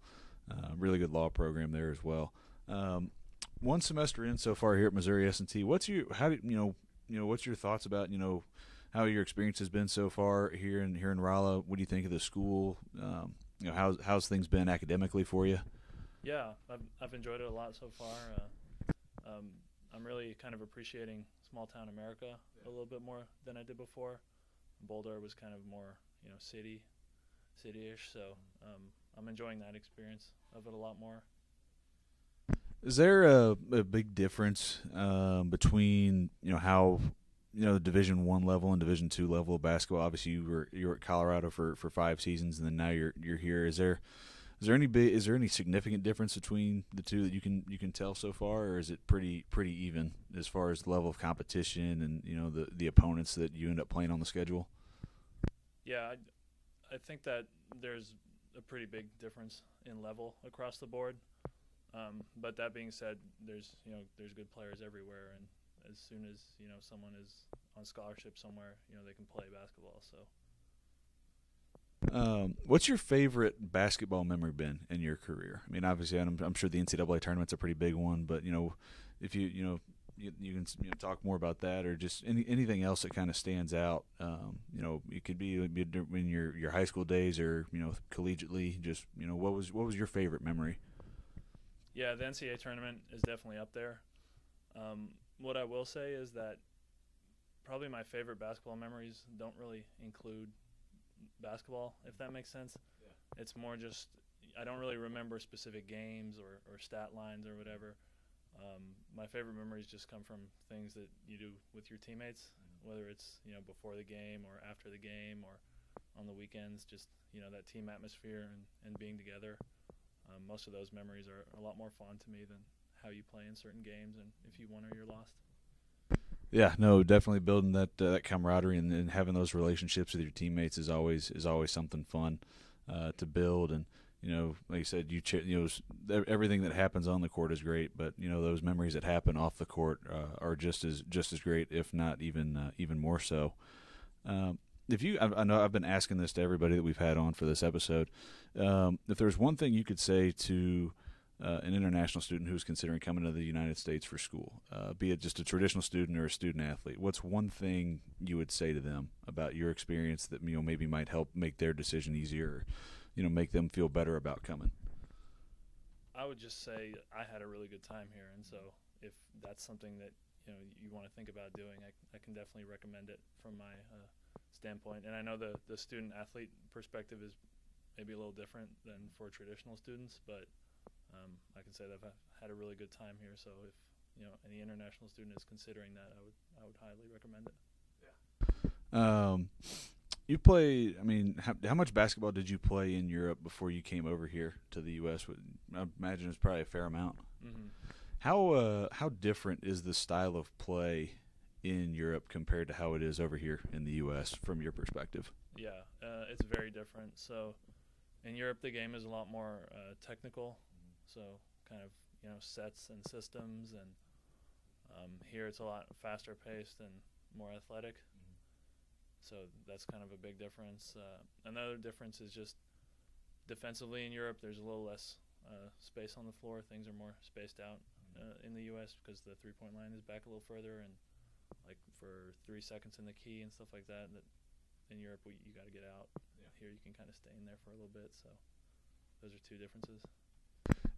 really good law program there as well. One semester in so far here at Missouri S&T. What's your thoughts about how your experience has been so far here in Rolla? What do you think of the school? How's things been academically for you? Yeah, I've enjoyed it a lot so far. I'm really kind of appreciating small town America a little bit more than I did before. Boulder was kind of more, city-ish. So I'm enjoying that experience of it a lot more. Is there a big difference between how Division I level and Division II level of basketball? Obviously, you were at Colorado for 5 seasons, and then now you're here. Is there any significant difference between the two that you can tell so far, or is it pretty even as far as the level of competition and the opponents that you end up playing on the schedule? Yeah, I think that there's a pretty big difference in level across the board. But that being said, there's good players everywhere, and as soon as someone is on scholarship somewhere, they can play basketball. So, what's your favorite basketball memory been in your career? I mean, obviously, I'm sure the NCAA tournament's a pretty big one, but if you can talk more about that, or just anything else that kind of stands out. It could be in your high school days, or collegiately. Just what was your favorite memory? Yeah, the NCAA tournament is definitely up there. What I will say is that probably my favorite basketball memories don't really include basketball, if that makes sense. Yeah. It's more just I don't really remember specific games or stat lines or whatever. My favorite memories just come from things that you do with your teammates, whether it's before the game or after the game or on the weekends, just that team atmosphere and being together. Most of those memories are a lot more fun to me than how you play in certain games and if you won or you're lost. Yeah, no, definitely building that camaraderie and having those relationships with your teammates is always something fun to build. And like you said, everything that happens on the court is great, but those memories that happen off the court are just as great, if not even more so. I know I've been asking this to everybody that we've had on for this episode. If there's one thing you could say to an international student who's considering coming to the United States for school, be it just a traditional student or a student athlete, what's one thing you would say to them about your experience that maybe might help make their decision easier, or make them feel better about coming? I would just say I had a really good time here, and so if that's something that you want to think about doing, I can definitely recommend it from my standpoint. And I know the student athlete perspective is maybe a little different than for traditional students, but I can say that I've had a really good time here. So if any international student is considering that, I would highly recommend it. Yeah. You play. I mean, how much basketball did you play in Europe before you came over here to the U.S.? I imagine it's probably a fair amount. Mm-hmm. How different is the style of play in Europe compared to how it is over here in the U.S. from your perspective? Yeah, it's very different. So in Europe, the game is a lot more technical. So kind of sets and systems, and here it's a lot faster paced and more athletic. So that's kind of a big difference. Another difference is just defensively in Europe, there's a little less space on the floor. Things are more spaced out in the U.S. because the three-point line is back a little further, and like for 3 seconds in the key and stuff like that. That in Europe, you got to get out. Yeah. Here you can kind of stay in there for a little bit. So those are two differences.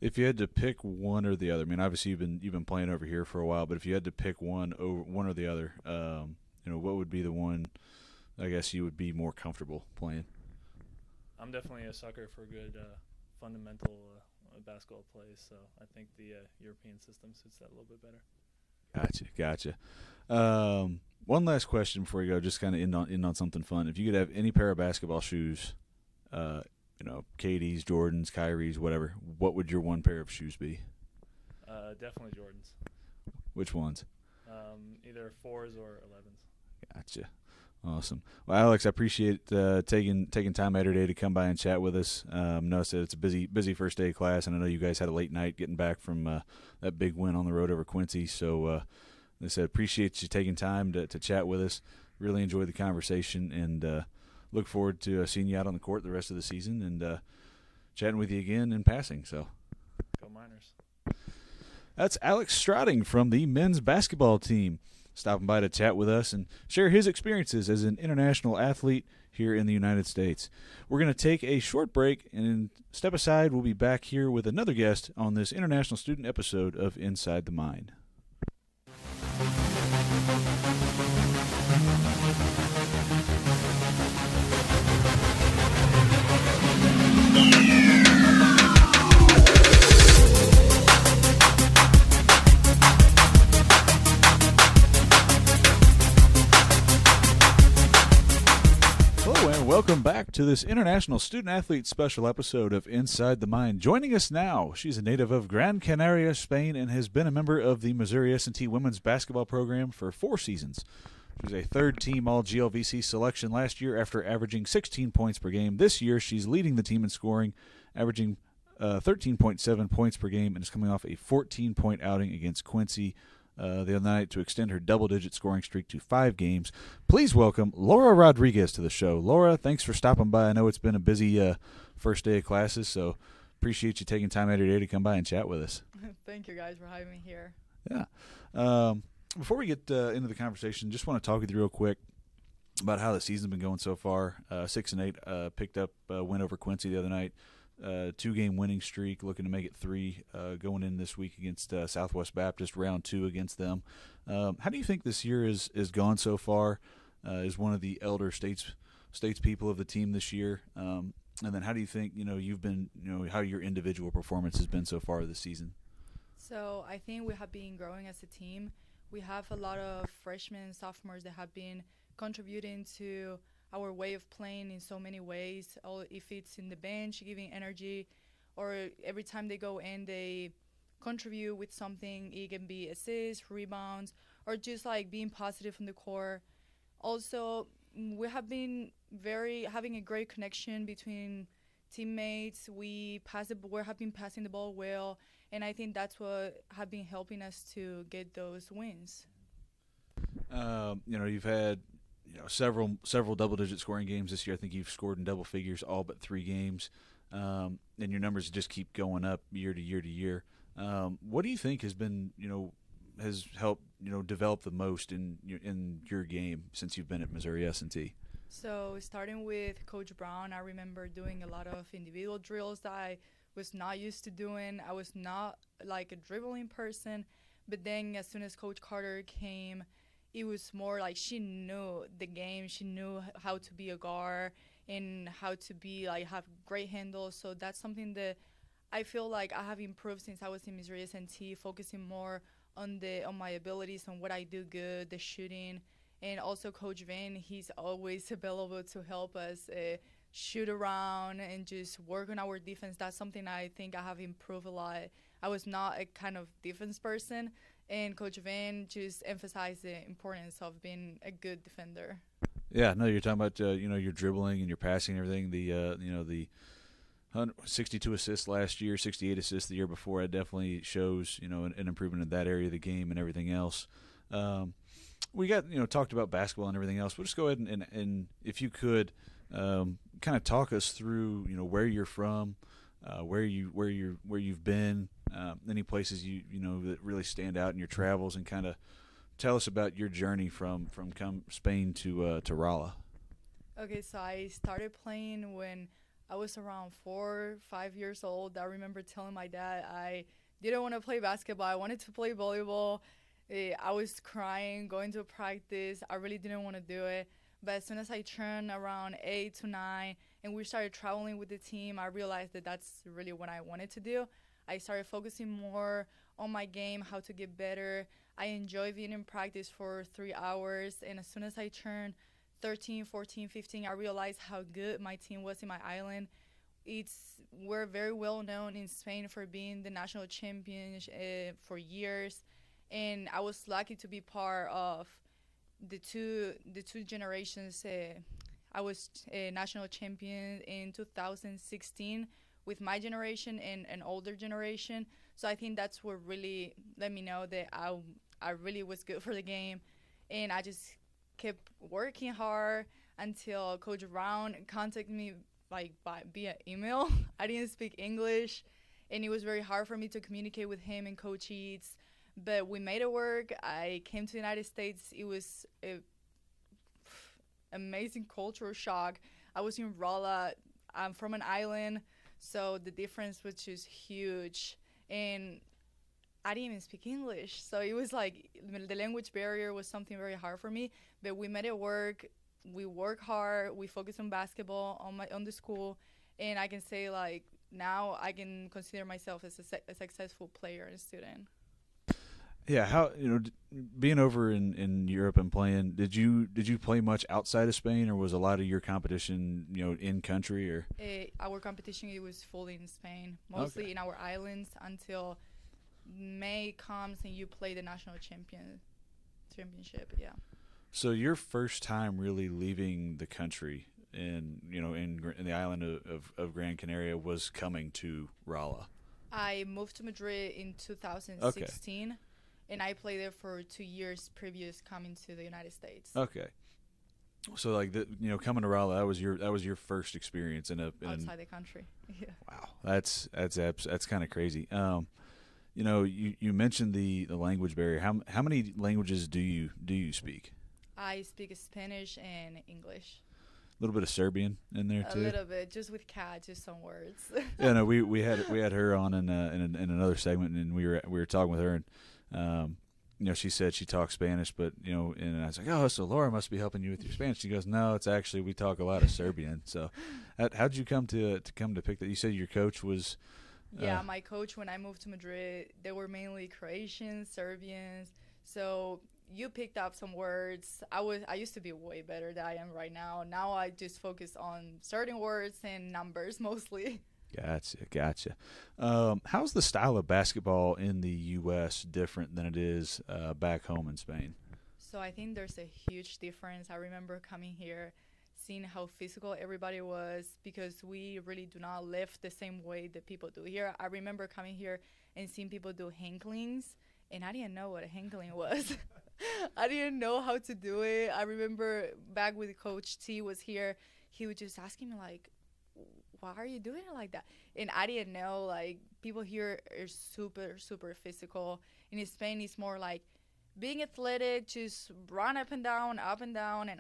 If you had to pick one or the other, I mean, obviously you've been playing over here for a while, but if you had to pick one or the other, what would be the one I guess you would be more comfortable playing? I'm definitely a sucker for good fundamental basketball plays, so I think the European system suits that a little bit better. Gotcha. One last question before you go, just kind of end on something fun. If you could have any pair of basketball shoes, KD's, Jordan's, Kyrie's, whatever, what would your one pair of shoes be? Definitely Jordan's. Which ones? Either 4s or 11s. Gotcha. Awesome. Well, Alex, I appreciate taking time out of your day to come by and chat with us. Notice that it's a busy first day of class, and I know you guys had a late night getting back from that big win on the road over Quincy. So, I said, appreciate you taking time to chat with us. Really enjoyed the conversation, and look forward to seeing you out on the court the rest of the season and chatting with you again in passing. So, go Miners. That's Alex Strating from the men's basketball team, stopping by to chat with us and share his experiences as an international athlete here in the United States. We're going to take a short break and step aside. We'll be back here with another guest on this international student episode of Inside the Mind. Welcome back to this International Student Athlete special episode of Inside the Mind. Joining us now, she's a native of Gran Canaria, Spain, and has been a member of the Missouri S&T women's basketball program for 4 seasons. She was a third-team All-GLVC selection last year after averaging 16 points per game. This year, she's leading the team in scoring, averaging 13.7 points per game, and is coming off a 14-point outing against Quincy the other night to extend her double-digit scoring streak to 5 games. Please welcome Laura Rodriguez to the show. Laura, thanks for stopping by. I know it's been a busy first day of classes, so appreciate you taking time out of your day to come by and chat with us. Thank you guys for having me here. Yeah. Before we get into the conversation, just want to talk with you real quick about how the season's been going so far. 6-8, picked up a win over Quincy the other night. 2-game winning streak, looking to make it 3 going in this week against Southwest Baptist, round 2 against them. How do you think this year is gone so far? As one of the elder states people of the team this year, and then how do you think you've been how your individual performance has been so far this season? So I think we have been growing as a team. We have a lot of freshmen and sophomores that have been contributing to our way of playing in so many ways. If it's in the bench, giving energy, or every time they go in, they contribute with something. It can be assists, rebounds, or just like being positive on the court. Also, we have been having a great connection between teammates. We have been passing the ball well, and I think that's what have been helping us to get those wins. You've had several double-digit scoring games this year. I think you've scored in double figures all but 3 games, and your numbers just keep going up year to year to year. What do you think has been has helped develop the most in your game since you've been at Missouri S&T? So starting with Coach Brown, I remember doing a lot of individual drills that I was not used to doing. I was not like a dribbling person, but then as soon as Coach Carter came, it was more like she knew the game. She knew how to be a guard and how to be have great handles. So that's something that I feel like I have improved since I was in Missouri S&T, focusing more on my abilities, on what I do good, the shooting. And also Coach Van, he's always available to help us shoot around and just work on our defense. That's something I think I have improved a lot. I was not a kind of defense person, and Coach Van just emphasized the importance of being a good defender. Yeah, no, you're talking about your dribbling and your passing and everything. The 62 assists last year, 68 assists the year before. It definitely shows an improvement in that area of the game and everything else. We got talked about basketball and everything else. We'll just go ahead and if you could kind of talk us through where you're from, where you've been, any places that really stand out in your travels, and kind of tell us about your journey from Spain to Rolla. Okay, so I started playing when I was around 4 or 5 years old. I remember telling my dad I didn't want to play basketball. I wanted to play volleyball. I was crying, going to practice. I really didn't want to do it. But as soon as I turned around 8 to 9 and we started traveling with the team, I realized that that's really what I wanted to do. I started focusing more on my game, how to get better. I enjoy being in practice for 3 hours. And as soon as I turned 13, 14, 15, I realized how good my team was in my island. We're very well known in Spain for being the national champions for years. And I was lucky to be part of the two generations. I was a national champion in 2016 with my generation and an older generation. So I think that's what really let me know that I really was good for the game. And I just kept working hard until Coach Brown contacted me via email. I didn't speak English, and it was very hard for me to communicate with him and Coach Eads. But we made it work. I came to the United States. It was an amazing cultural shock. I was in Rolla. I'm from an island, so the difference was just huge. And I didn't even speak English. So it was like the language barrier was something very hard for me. But we made it work. We work hard. We focus on basketball, on the school. And I can say, now I can consider myself as a successful player and student. Yeah, how being over in Europe and playing, did you play much outside of Spain, or was a lot of your competition in country? Or Our competition, it was fully in Spain, mostly in our islands until May comes and you play the national championship. Yeah. So your first time really leaving the country in the island of Gran Canaria was coming to Rolla. I moved to Madrid in 2016, and I played there for 2 years previous coming to the United States. Okay. So like coming to Rolla, that was your first experience outside the country. Yeah. Wow, that's kind of crazy. You mentioned the language barrier. How many languages do you speak? I speak Spanish and English. A little bit of Serbian in there too. A little bit, just with Kat, just some words. Yeah, no, we had her on in another segment, and we were talking with her, and she said she talks Spanish, but and I was like, oh, so Laura must be helping you with your Spanish. She goes, no, it's actually we talk a lot of Serbian. So, how'd you come to pick that? You said your coach was. Yeah, my coach when I moved to Madrid, they were mainly Croatians, Serbians. So you picked up some words. I used to be way better than I am right now. Now I just focus on certain words and numbers mostly. Gotcha. How's the style of basketball in the U.S. different than it is back home in Spain? So I think there's a huge difference. I remember coming here, seeing how physical everybody was, because we really do not lift the same way that people do here. I remember coming here and seeing people do hanklings, and I didn't know what a hankling was. I didn't know how to do it. I remember back when Coach T was here, he was just asking me, like, why are you doing it like that? And I didn't know, like, people here are super, super physical. And in Spain, it's more like being athletic, just run up and down, and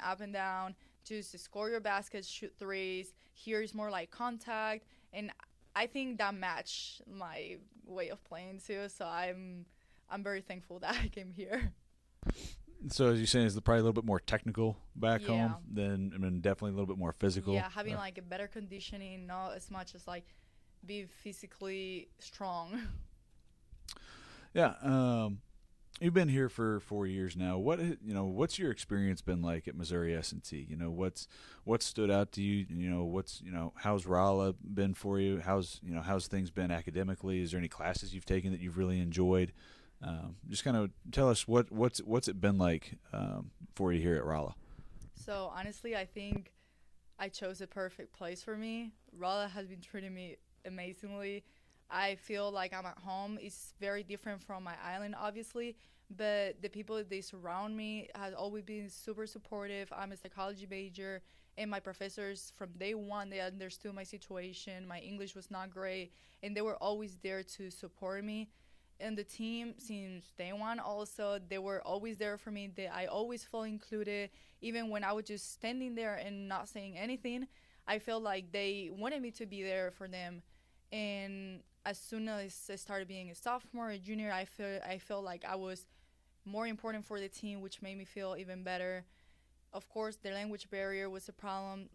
up and down, just score your baskets, shoot threes. Here is more like contact. And I think that matched my way of playing too. So I'm very thankful that I came here. So as you're saying, is probably a little bit more technical back home than, definitely a little bit more physical. Yeah, having like a better conditioning, not as much as like be physically strong. Yeah, you've been here for 4 years now. What's your experience been like at Missouri S&T? What's stood out to you? How's Rolla been for you? How's things been academically? Is there any classes you've taken that you've really enjoyed? Just kind of tell us what's it been like for you here at Rolla. So honestly, I think I chose a perfect place for me. Rolla has been treating me amazingly. I feel like I'm at home. It's very different from my island, obviously, but the people that they surround me has always been super supportive. I'm a psychology major, and my professors from day one, they understood my situation. My English was not great, and they were always there to support me. And the team, since day one also, they were always there for me. I always felt included. Even when I was just standing there and not saying anything, I felt like they wanted me to be there for them. And as soon as I started being a sophomore, a junior, I felt like I was more important for the team, which made me feel even better. Of course, the language barrier was a problem.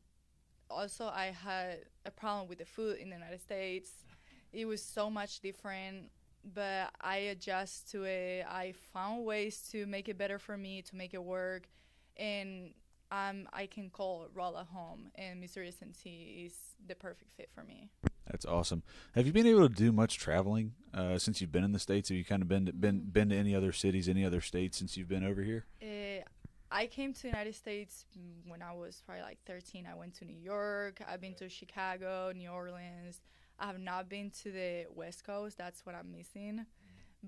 Also, I had a problem with the food in the United States. It was so much different. But I adjust to it. I found ways to make it better for me, to make it work, and I can call Rolla home, and Missouri S&T is the perfect fit for me. That's awesome. Have you been able to do much traveling since you've been in the States? Have you kind of been to any other cities, any other states since you've been over here? I came to the United States when I was probably like 13. I went to New York. I've been to Chicago, New Orleans. I have not been to the West Coast. That's what I'm missing.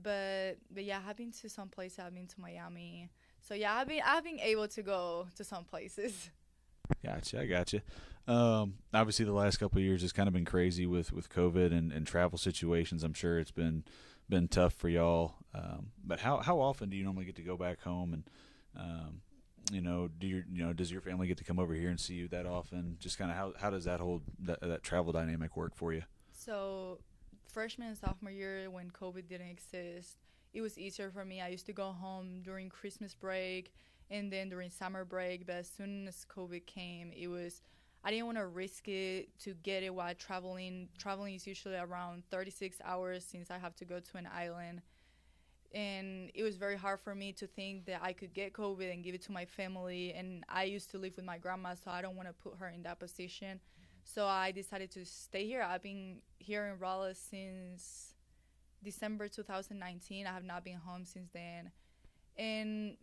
But yeah, I've been to some places. I've been to Miami. So yeah, I've been able to go to some places. Gotcha, I gotcha. Obviously, the last couple of years has kind of been crazy with COVID and travel situations. I'm sure it's been tough for y'all. But how often do you normally get to go back home and does your family get to come over here and see you that often? Just kind of how does that that travel dynamic work for you? So freshman and sophomore year, when COVID didn't exist, it was easier for me. I used to go home during Christmas break and then during summer break. But as soon as COVID came, I didn't want to risk it to get it while traveling. Traveling is usually around 36 hours since I have to go to an island. and it was very hard for me to think that I could get COVID and give it to my family. And I used to live with my grandma, so I don't want to put her in that position. So I decided to stay here. I've been here in Rolla since December 2019. I have not been home since then. And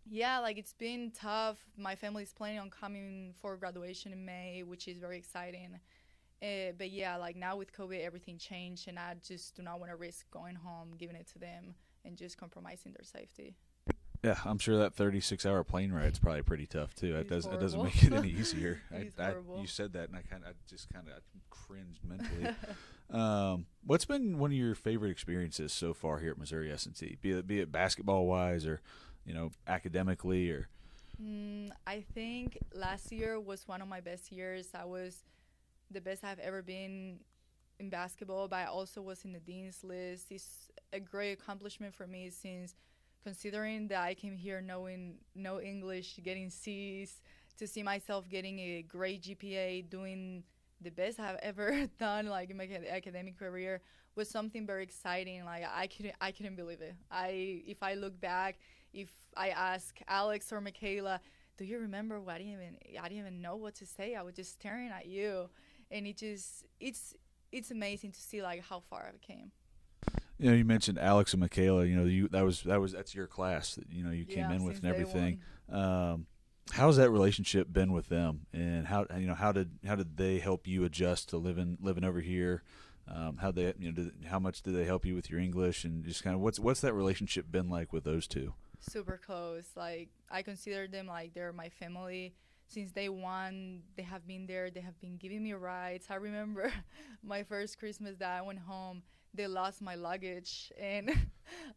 yeah, like, it's been tough. My family's planning on coming for graduation in May, which is very exciting. But yeah, like, now with COVID, everything changed, and I just do not want to risk going home, giving it to them, and just compromising their safety. Yeah, I'm sure that 36-hour plane ride is probably pretty tough too. That doesn't make it any easier. You said that, and I just kind of cringed mentally. What's been one of your favorite experiences so far here at Missouri S&T? Be it basketball wise, or academically, or. I think last year was one of my best years. I was the best I've ever been in basketball, but I also was in the dean's list. It's a great accomplishment for me, since considering that I came here knowing no English, getting C's, to see myself getting a great GPA, doing the best I've ever done, like, in my academic career, was something very exciting. Like, I couldn't believe it. If I look back, if I ask Alex or Michaela, do you remember what I didn't even know what to say? I was just staring at you, and it's amazing to see, like, how far I came. You mentioned Alex and Michaela. That's your class that you came in with and everything. How's that relationship been with them, and how did they help you adjust to living over here? How much did they help you with your English, and just kind of what's that relationship been like with those two? Super close. Like, I consider them like they're my family. Since day one, they have been there. They have been giving me rides. I remember my first Christmas that I went home, they lost my luggage, and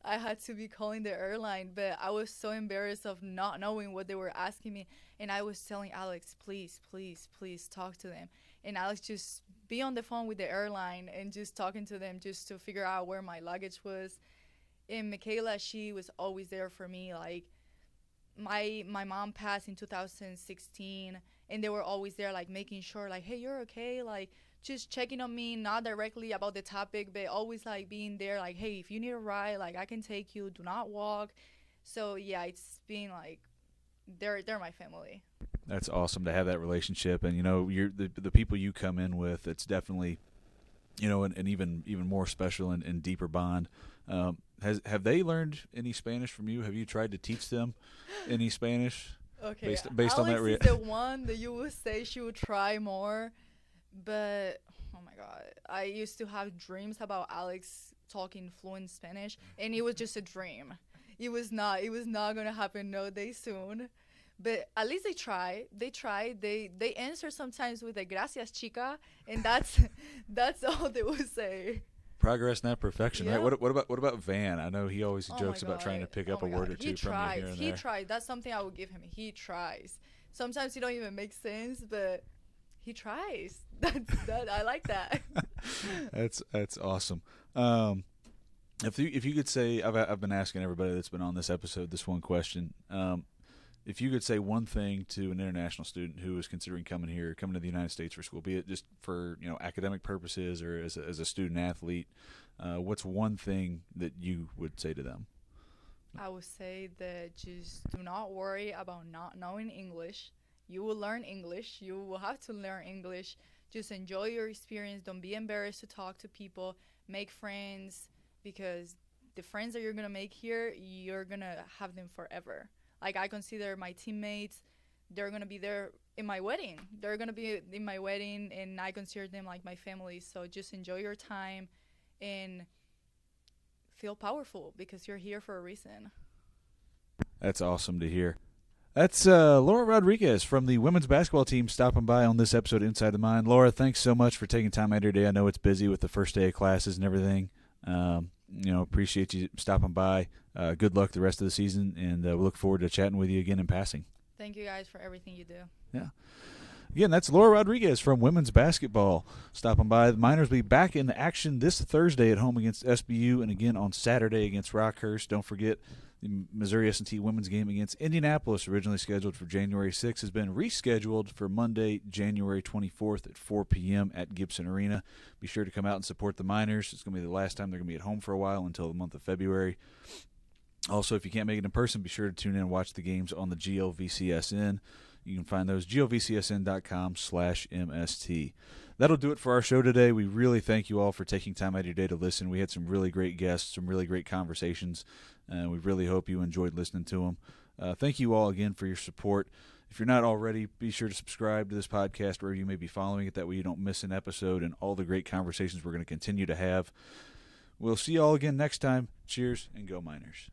I had to be calling the airline. But I was so embarrassed of not knowing what they were asking me. And I was telling Alex, please, please, please talk to them. And Alex just be on the phone with the airline and just talking to them just to figure out where my luggage was. And Michaela, she was always there for me. Like, my mom passed in 2016, and they were always there, like, making sure, like, hey, you're okay, like, just checking on me, not directly about the topic, but always, like, being there, like, hey, if you need a ride, like, I can take you, do not walk. So yeah, it's been like they're my family. That's awesome to have that relationship, and you're the people you come in with, it's definitely an even more special and deeper bond. Have they learned any Spanish from you? Have you tried to teach them any Spanish? Okay, based Alex on that is the one that you would say she would try more, but oh my God, I used to have dreams about Alex talking fluent Spanish, and it was just a dream. It was not gonna happen no day soon. But at least they try. They answer sometimes with a gracias, chica, and that's all they would say. Progress, not perfection, Yeah. right? What about Van? I know he always jokes about trying to pick up a word or two from you here and there. He tries. That's something I would give him. He tries. Sometimes he don't even make sense, but he tries. I like that. That's awesome. If you could say, I've been asking everybody that's been on this episode this one question. If you could say one thing to an international student who is considering coming to the United States for school, be it just for academic purposes or as a student athlete, what's one thing that you would say to them? I would say that just do not worry about not knowing English. You will learn English. You will have to learn English. Just enjoy your experience. Don't be embarrassed to talk to people. Make friends, because the friends that you're going to make here, you're going to have them forever. Like, I consider my teammates, they're going to be there in my wedding. They're going to be in my wedding, and I consider them like my family. So just enjoy your time and feel powerful, because you're here for a reason. That's awesome to hear. That's Laura Rodriguez from the women's basketball team stopping by on this episode of Inside the Mind. Laura, thanks so much for taking time out of your day. I know it's busy with the first day of classes and everything. Appreciate you stopping by. Good luck the rest of the season, and we look forward to chatting with you again in passing. Thank you guys for everything you do. Yeah. Again, that's Laura Rodriguez from women's basketball stopping by. The Miners will be back in action this Thursday at home against SBU and again on Saturday against Rockhurst. Don't forget the Missouri S&T women's game against Indianapolis, originally scheduled for January 6th, has been rescheduled for Monday, January 24th at 4 p.m. at Gibson Arena. Be sure to come out and support the Miners. It's going to be the last time they're going to be at home for a while until the month of February. Also, if you can't make it in person, be sure to tune in and watch the games on the GLVCSN. You can find those glvcsn.com/MST. That'll do it for our show today. We really thank you all for taking time out of your day to listen. We had some really great guests, some really great conversations, and we really hope you enjoyed listening to them. Thank you all again for your support. If you're not already, be sure to subscribe to this podcast wherever you may be following it. That way you don't miss an episode and all the great conversations we're going to continue to have. We'll see you all again next time. Cheers and go Miners.